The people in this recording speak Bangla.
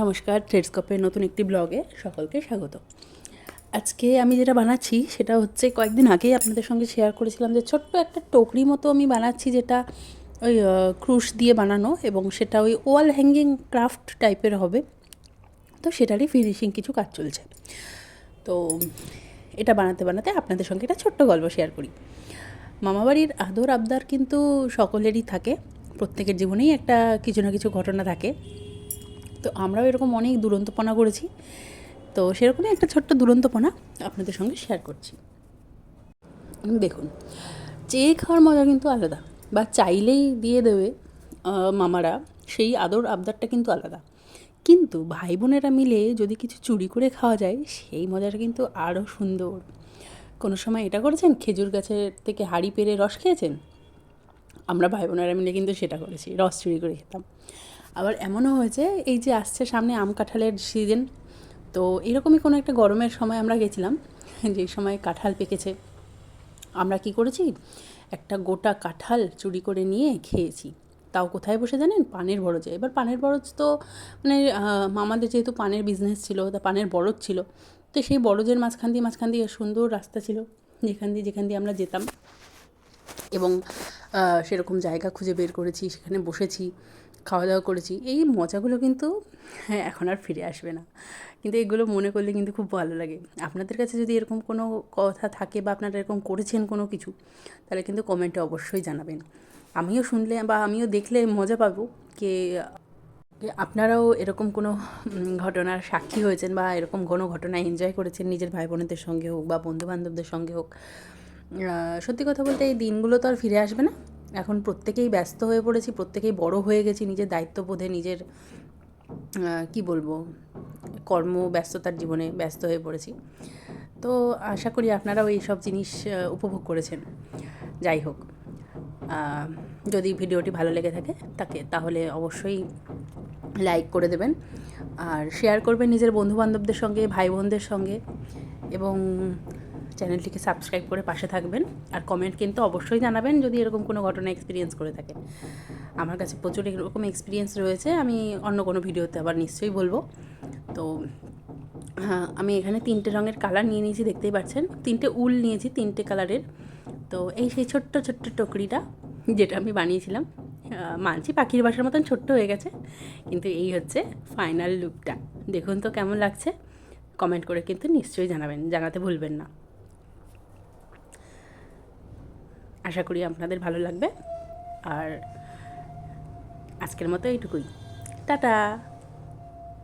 নমস্কার, ট্রেডস্কোপের নতুন একটি ব্লগে সকলকে স্বাগত। আজকে আমি যেটা বানাচ্ছি সেটা হচ্ছে কয়েকদিন আগেই আপনাদের সঙ্গে শেয়ার করেছিলাম যে ছোট্ট একটা টোকরি মতো আমি বানাচ্ছি, যেটা ওই ক্রুশ দিয়ে বানানো, এবং সেটা ওই ওয়াল হ্যাঙ্গিং ক্রাফট টাইপের হবে। তো সেটারই ফিনিশিং কিছু কাজ চলছে। তো এটা বানাতে বানাতে আপনাদের সঙ্গে একটা ছোট্ট গল্প শেয়ার করি। মামাবাড়ির আদর আবদার কিন্তু সকলেরই থাকে, প্রত্যেকের জীবনেই একটা কিছু না কিছু ঘটনা থাকে। তো আমরাও এরকম অনেক দুরন্তপনা করেছি। তো সেরকমই একটা ছোট্ট দুরন্তপনা আপনাদের সঙ্গে শেয়ার করছি। দেখুন, চেয়ে খাওয়ার মজা কিন্তু আলাদা, বা চাইলেই দিয়ে দেবে মামারা, সেই আদর আবদারটা কিন্তু আলাদা। কিন্তু ভাই বোনেরা মিলে যদি কিছু চুরি করে খাওয়া যায়, সেই মজাটা কিন্তু আরও সুন্দর। কোনো সময় এটা করেছেন, খেজুর গাছের থেকে হাঁড়ি পেরে রস খেয়েছেন? আমরা ভাই বোনেরা মিলে কিন্তু সেটা করেছি, রস চুরি করে খেতাম। আবার এমনও হয়েছে, এই যে আসছে সামনে আম কাঁঠালের সিজন, তো এরকমই কোনো একটা গরমের সময় আমরা গেছিলাম, যেই সময় কাঁঠাল পেকেছে। আমরা কি করেছি, একটা গোটা কাঁঠাল চুরি করে নিয়ে খেয়েছি। তাও কোথায় বসে জানেন? পানের বরজে। এবার পানের বরজ তো মানে মামাদের যেহেতু পানের বিজনেস ছিল, তা পানের বরজ ছিল। তো সেই বরজের মাঝখান দিয়ে সুন্দর রাস্তা ছিল, যেখান দিয়ে আমরা যেতাম, এবং সেরকম জায়গা খুঁজে বের করেছি, সেখানে বসেছি, খাওয়া দাওয়া করেছি। এই মজাগুলো কিন্তু এখন আর ফিরে আসবে না, কিন্তু এগুলো মনে করলে কিন্তু খুব ভালো লাগে। আপনাদের কাছে যদি এরকম কোনো কথা থাকে, বা আপনারা এরকম করেছেন কোনো কিছু, তাহলে কিন্তু কমেন্টে অবশ্যই জানাবেন। আমিও শুনলে বা আমিও দেখলে মজা পাবো যে আপনারাও এরকম কোনো ঘটনার সাক্ষী হয়েছেন, বা এরকম কোনো ঘটনা এনজয় করেছেন নিজের ভাই বোনেদের সঙ্গে হোক বা বন্ধুবান্ধবদের সঙ্গে হোক। সত্যি কথা বলতে এই দিনগুলো তো আর ফিরে আসবে না। এখন প্রত্যেকেই ব্যস্ত হয়ে পড়েছি, প্রত্যেকেই বড় হয়ে গেছি, নিজের দায়িত্ববোধে, নিজের কি বলবো, কর্মব্যস্ততার জীবনে ব্যস্ত হয়ে পড়েছি। তো আশা করি আপনারাও এই সব জিনিস উপভোগ করেছেন। যাই হোক, যদি ভিডিওটি ভালো লেগে থাকে তাহলে অবশ্যই লাইক করে দেবেন, আর শেয়ার করবেন নিজের বন্ধুবান্ধবদের সঙ্গে, ভাই বোনদের সঙ্গে, এবং চ্যানেলটিকে সাবস্ক্রাইব করে পাশে থাকবেন। আর কমেন্ট কিন্তু অবশ্যই জানাবেন যদি এরকম কোনো ঘটনা এক্সপিরিয়েন্স করে থাকেন। আমার কাছে প্রচুর এরকম এক্সপিরিয়েন্স রয়েছে, আমি অন্য কোনো ভিডিওতে আবার নিশ্চয়ই বলবো। তো হ্যাঁ, আমি এখানে 3টে রঙের কালার নিয়ে নিয়েছি, দেখতেই পাচ্ছেন। 3টে উল নিয়েছি, 3টে কালারের। তো এই সেই ছোট্ট ছোট্ট টুকরিটা যেটা আমি বানিয়েছিলাম। মানছি পাখির বাসার মতন ছোট্ট হয়ে গেছে, কিন্তু এই হচ্ছে ফাইনাল লুকটা। দেখুন তো কেমন লাগছে, কমেন্ট করে কিন্তু নিশ্চয়ই জানাবেন, জানাতে ভুলবেন না। আশা করি আপনাদের ভালো লাগবে। আর আজকের মতো এইটুকুই। টাটা।